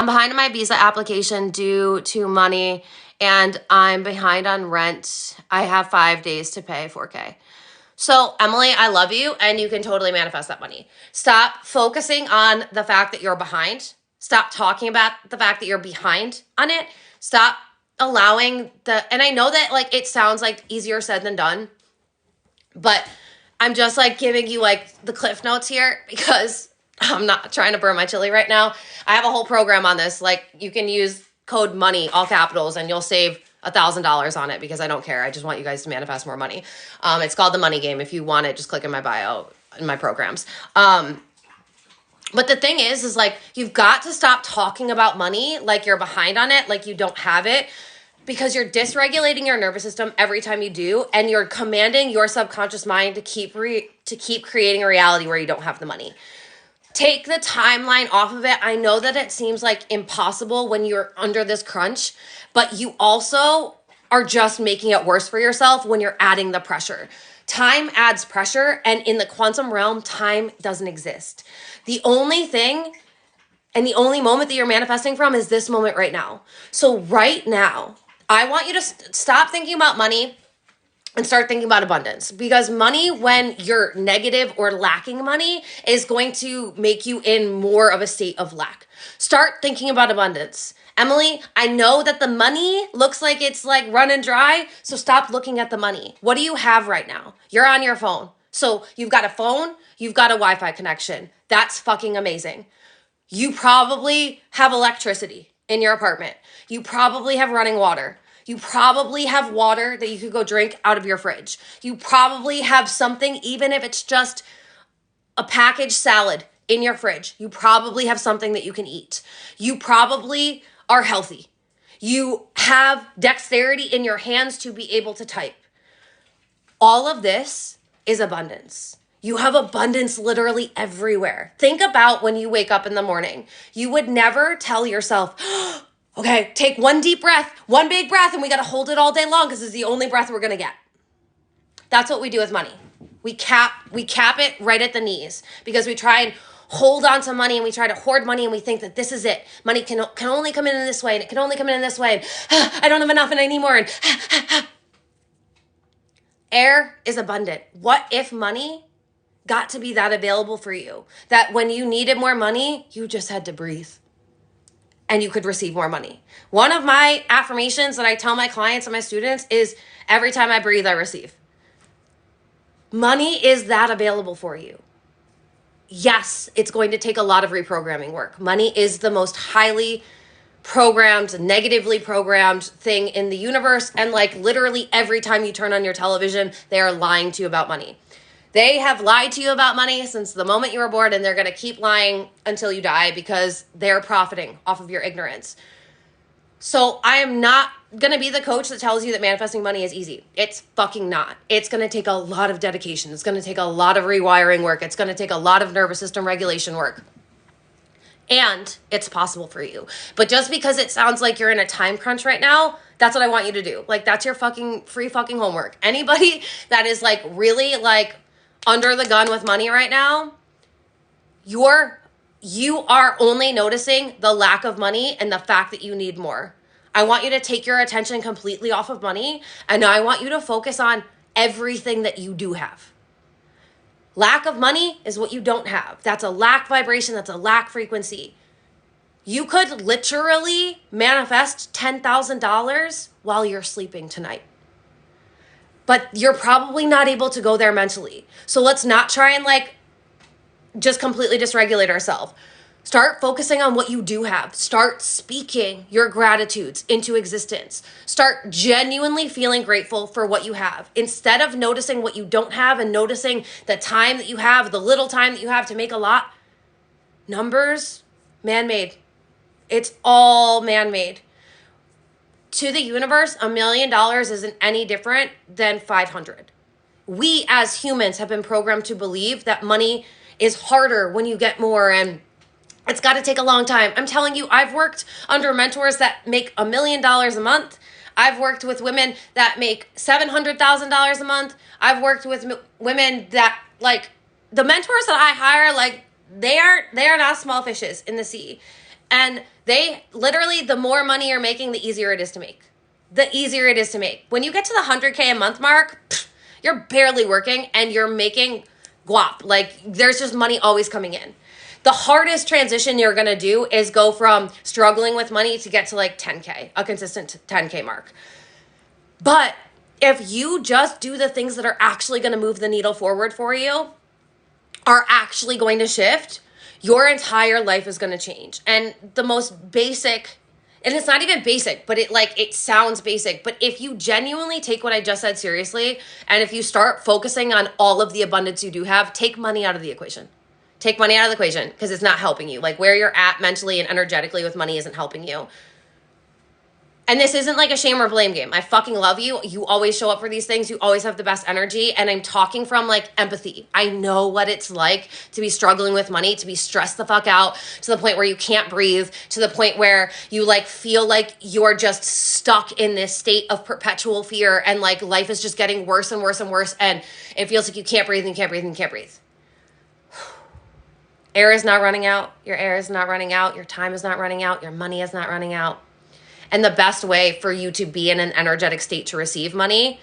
behind on my visa application due to money, and I'm behind on rent. I have 5 days to pay 4K. So, Emily, I love you, and you can totally manifest that money. Stop focusing on the fact that you're behind. Stop talking about the fact that you're behind on it. Stop allowing and I know that like it sounds like easier said than done, but I'm just like giving you like the cliff notes here because I'm not trying to burn my chili right now. I have a whole program on this. Like you can use code MONEY, all capitals, and you'll save $1,000 on it because I don't care. I just want you guys to manifest more money. It's called The Money Game. If you want it, just click in my bio in my programs. But the thing is like, you've got to stop talking about money like you're behind on it, like you don't have it, because you're dysregulating your nervous system every time you do, and you're commanding your subconscious mind to keep creating a reality where you don't have the money. Take the timeline off of it. I know that it seems like impossible when you're under this crunch, but you also are just making it worse for yourself when you're adding the pressure. Time adds pressure, and in the quantum realm, time doesn't exist. The only thing and the only moment that you're manifesting from is this moment right now. So right now, I want you to stop thinking about money and start thinking about abundance, because money, when you're negative or lacking money, is going to make you in more of a state of lack. Start thinking about abundance. Emily, I know that the money looks like it's like running dry, so stop looking at the money. What do you have right now? You're on your phone. So you've got a phone, you've got a Wi-Fi connection. That's fucking amazing. You probably have electricity in your apartment. You probably have running water. You probably have water that you could go drink out of your fridge. You probably have something, even if it's just a packaged salad in your fridge. You probably have something that you can eat. You probably are healthy. You have dexterity in your hands to be able to type. All of this is abundance. You have abundance literally everywhere. Think about when you wake up in the morning. You would never tell yourself, okay, take one deep breath, one big breath, and we got to hold it all day long because it's the only breath we're going to get. That's what we do with money. We cap it right at the knees because we try and hold on to money and we try to hoard money and we think that this is it. Money can only come in this way and it can only come in this way. And, I don't have enough and I need more. And air is abundant. What if money got to be that available for you, that when you needed more money, you just had to breathe and you could receive more money? One of my affirmations that I tell my clients and my students is every time I breathe, I receive. Money is that available for you. Yes, it's going to take a lot of reprogramming work. Money is the most highly programmed, negatively programmed thing in the universe. And like literally every time you turn on your television, they are lying to you about money. They have lied to you about money since the moment you were born, and they're going to keep lying until you die because they're profiting off of your ignorance. So I am not going to be the coach that tells you that manifesting money is easy. It's fucking not. It's going to take a lot of dedication. It's going to take a lot of rewiring work. It's going to take a lot of nervous system regulation work. And it's possible for you. But just because it sounds like you're in a time crunch right now, that's what I want you to do. Like, that's your fucking free fucking homework. Anybody that is like really like under the gun with money right now, you are only noticing the lack of money and the fact that you need more. I want you to take your attention completely off of money, and I want you to focus on everything that you do have. Lack of money is what you don't have. That's a lack vibration. That's a lack frequency. You could literally manifest $10,000 while you're sleeping tonight. But you're probably not able to go there mentally. So let's not try and like just completely dysregulate ourselves. Start focusing on what you do have. Start speaking your gratitudes into existence. Start genuinely feeling grateful for what you have. Instead of noticing what you don't have and noticing the time that you have, the little time that you have to make a lot. Numbers, man-made. It's all man-made. To the universe, $1 million isn't any different than 500. We as humans have been programmed to believe that money is harder when you get more and it's got to take a long time. I'm telling you, I've worked under mentors that make $1 million a month. I've worked with women that make $700,000 a month. I've worked with women that like the mentors that I hire, like they are not small fishes in the sea. And They literally, the more money you're making, the easier it is to make. The easier it is to make. When you get to the 100K a month mark, you're barely working and you're making guap. Like, there's just money always coming in. The hardest transition you're going to do is go from struggling with money to get to like 10K, a consistent 10K mark. But if you just do the things that are actually going to move the needle forward for you, are actually going to shift, your entire life is going to change. And the most basic, and it's not even basic, but it sounds basic, but if you genuinely take what I just said seriously, and if you start focusing on all of the abundance you do have, take money out of the equation. Take money out of the equation because it's not helping you. Like, where you're at mentally and energetically with money isn't helping you. And this isn't like a shame or blame game. I fucking love you. You always show up for these things. You always have the best energy. And I'm talking from like empathy. I know what it's like to be struggling with money, to be stressed the fuck out, to the point where you can't breathe, to the point where you like feel like you're just stuck in this state of perpetual fear. And like life is just getting worse and worse and worse. And it feels like you can't breathe and can't breathe and can't breathe. Air is not running out. Your air is not running out. Your time is not running out. Your money is not running out. And the best way for you to be in an energetic state to receive money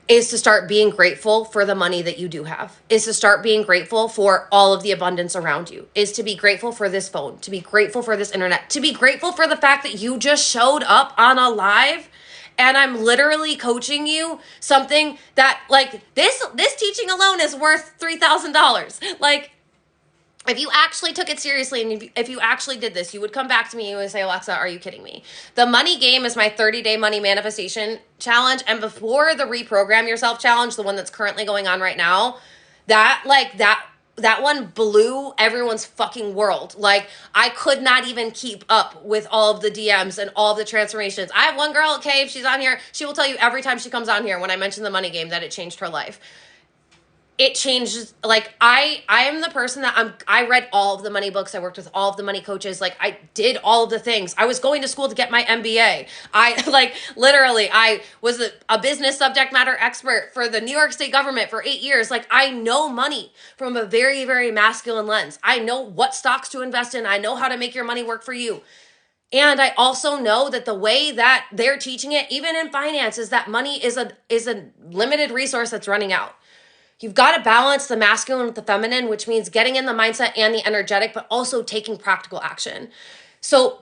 is to start being grateful for the money that you do have, is to start being grateful for all of the abundance around you, is to be grateful for this phone, to be grateful for this internet, to be grateful for the fact that you just showed up on a live and I'm literally coaching you something that like this teaching alone is worth $3,000. Like, if you actually took it seriously and if you actually did this, you would come back to me and you would say, Alexa, are you kidding me? The money game is my 30-day money manifestation challenge. And before the reprogram yourself challenge, the one that's currently going on right now, that one blew everyone's fucking world. Like, I could not even keep up with all of the DMs and all of the transformations. I have one girl, okay, if she's on here, she will tell you every time she comes on here when I mention the money game that it changed her life. It changes, like, I am the person that I read all of the money books. I worked with all of the money coaches. Like, I did all of the things. I was going to school to get my MBA. I was a business subject matter expert for the New York State government for 8 years. Like, I know money from a very, very masculine lens. I know what stocks to invest in. I know how to make your money work for you. And I also know that the way that they're teaching it, even in finance, is that money is a limited resource that's running out. You've got to balance the masculine with the feminine, which means getting in the mindset and the energetic, but also taking practical action. So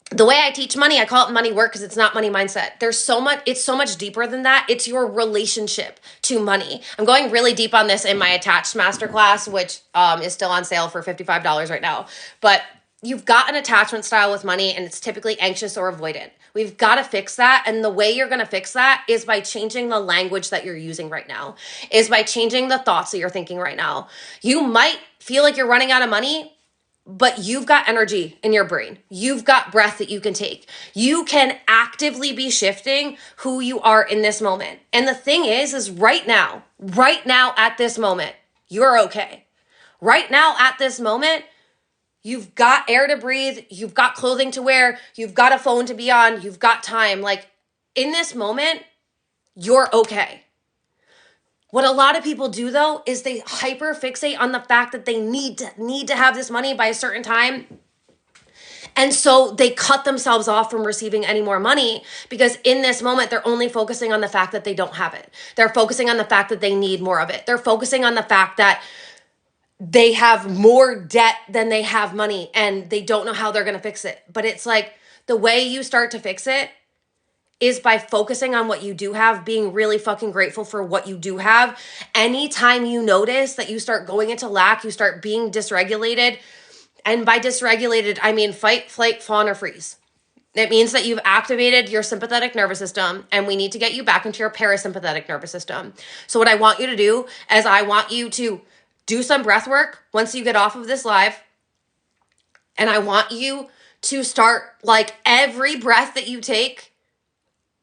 the way I teach money, I call it money work because it's not money mindset. It's so much deeper than that. It's your relationship to money. I'm going really deep on this in my attached masterclass, which is still on sale for $55 right now. But you've got an attachment style with money and it's typically anxious or avoidant. We've got to fix that. And the way you're going to fix that is by changing the language that you're using right now, is by changing the thoughts that you're thinking right now. You might feel like you're running out of money, but you've got energy in your brain. You've got breath that you can take. You can actively be shifting who you are in this moment. And the thing is right now at this moment, you're okay. Right now at this moment, you've got air to breathe, you've got clothing to wear, you've got a phone to be on, you've got time. Like, in this moment, you're okay. What a lot of people do though is they hyper fixate on the fact that they need to have this money by a certain time. And so they cut themselves off from receiving any more money because in this moment, they're only focusing on the fact that they don't have it. They're focusing on the fact that they need more of it. They're focusing on the fact that they have more debt than they have money and they don't know how they're going to fix it. But it's like the way you start to fix it is by focusing on what you do have, being really fucking grateful for what you do have. Anytime you notice that you start going into lack, you start being dysregulated. And by dysregulated, I mean fight, flight, fawn, or freeze. It means that you've activated your sympathetic nervous system and we need to get you back into your parasympathetic nervous system. So what I want you to do is I want you to do some breath work once you get off of this live. And I want you to start, like, every breath that you take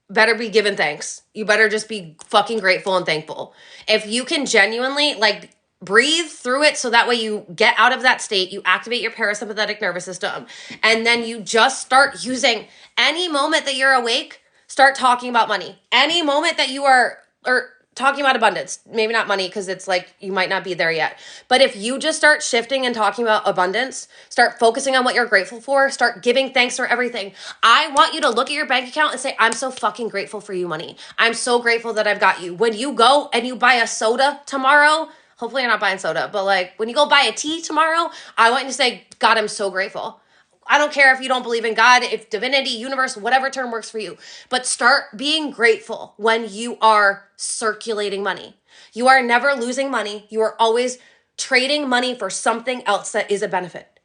better be given thanks. You better just be fucking grateful and thankful. If you can genuinely, like, breathe through it so that way you get out of that state, you activate your parasympathetic nervous system, and then you just start using any moment that you're awake, start talking about money. Any moment that you are, or talking about abundance, maybe not money because it's like you might not be there yet. But if you just start shifting and talking about abundance, start focusing on what you're grateful for, start giving thanks for everything. I want you to look at your bank account and say, I'm so fucking grateful for you, money. I'm so grateful that I've got you. When you go and you buy a soda tomorrow, hopefully you're not buying soda, but like when you go buy a tea tomorrow, I want you to say, God, I'm so grateful. I don't care if you don't believe in God, if divinity, universe, whatever term works for you, but start being grateful when you are circulating money. You are never losing money. You are always trading money for something else that is a benefit.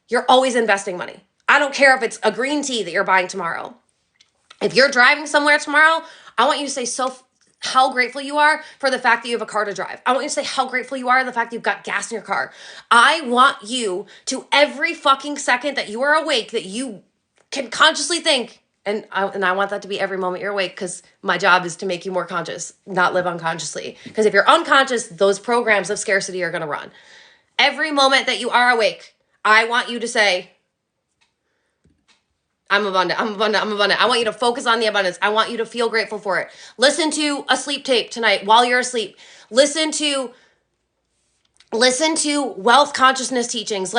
You're always investing money. I don't care if it's a green tea that you're buying tomorrow. If you're driving somewhere tomorrow, I want you to say how grateful you are for the fact that you have a car to drive. I want you to say how grateful you are for the fact that you've got gas in your car. I want you to, every fucking second that you are awake, that you can consciously think, and I want that to be every moment you're awake, because my job is to make you more conscious, not live unconsciously. Because if you're unconscious, those programs of scarcity are going to run. Every moment that you are awake, I want you to say, I'm abundant, I'm abundant, I'm abundant. I want you to focus on the abundance. I want you to feel grateful for it. Listen to a sleep tape tonight while you're asleep. Listen to wealth consciousness teachings.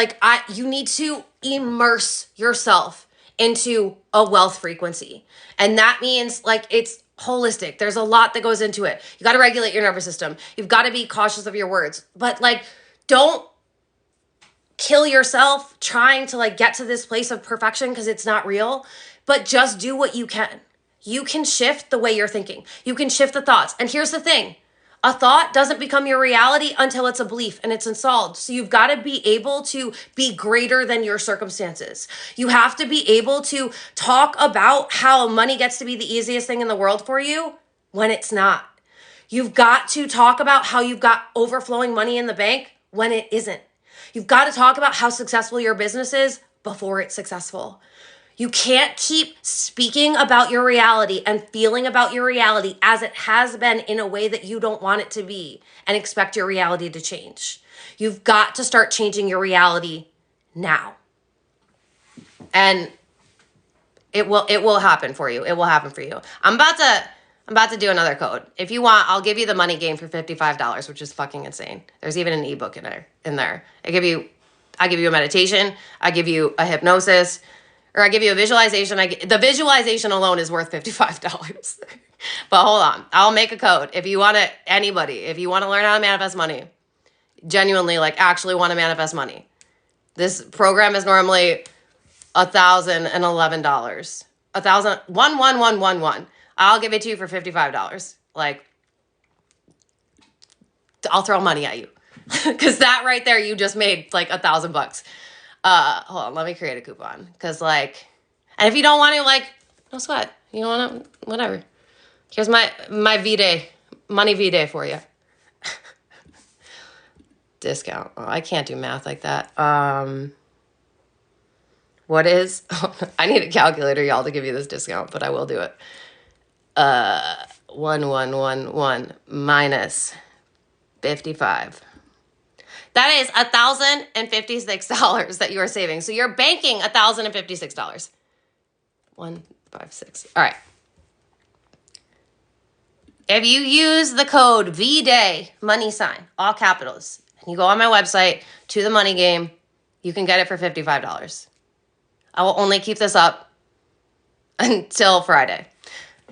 You need to immerse yourself into a wealth frequency. And that means it's holistic. There's a lot that goes into it. You got to regulate your nervous system. You've got to be cautious of your words. But don't kill yourself trying to get to this place of perfection because it's not real, but just do what you can. You can shift the way you're thinking. You can shift the thoughts. And here's the thing. A thought doesn't become your reality until it's a belief and it's installed. So you've got to be able to be greater than your circumstances. You have to be able to talk about how money gets to be the easiest thing in the world for you when it's not. You've got to talk about how you've got overflowing money in the bank when it isn't. You've got to talk about how successful your business is before it's successful. You can't keep speaking about your reality and feeling about your reality as it has been in a way that you don't want it to be and expect your reality to change. You've got to start changing your reality now. And it will happen for you. It will happen for you. I'm about to do another code. If you want, I'll give you the money game for $55, which is fucking insane. There's even an ebook in there. I give you a meditation. I give you a hypnosis, or I give you a visualization. The visualization alone is worth $55. But hold on, I'll make a code. If you want to, if you want to learn how to manifest money, genuinely actually want to manifest money, this program is normally $1,011. 11111. I'll give it to you for $55. I'll throw money at you. Because that right there, you just made $1,000. Hold on, let me create a coupon. Because and if you don't want to, no sweat. You don't want to, whatever. Here's my V-Day, money V-Day for you. Discount. Oh, I can't do math like that. What is, I need a calculator, y'all, to give you this discount, but I will do it. 1111 minus 55. That is $1,056 that you are saving. So you're banking $1,056. 156. All right. If you use the code VDAY, money sign, all capitals, and you go on my website to the money game, you can get it for $55. I will only keep this up until Friday.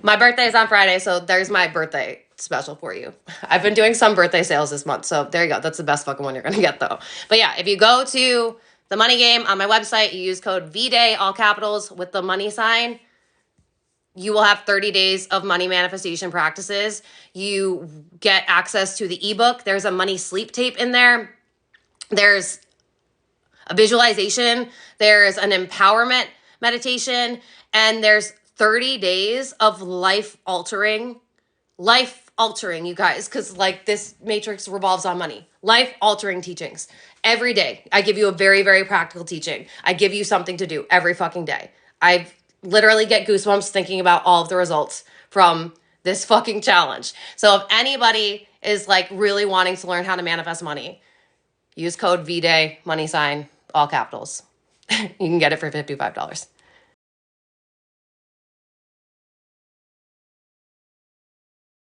My birthday is on Friday, so there's my birthday special for you. I've been doing some birthday sales this month, so there you go. That's the best fucking one you're going to get, though. But yeah, if you go to the money game on my website, you use code VDAY, all capitals, with the money sign, you will have 30 days of money manifestation practices. You get access to the ebook. There's a money sleep tape in there. There's a visualization. There's an empowerment meditation. And there's 30 days of life-altering, you guys, because this matrix revolves on money. Life-altering teachings. Every day, I give you a very, very practical teaching. I give you something to do every fucking day. I literally get goosebumps thinking about all of the results from this fucking challenge. So if anybody is really wanting to learn how to manifest money, use code VDAY, money sign, all capitals. You can get it for $55.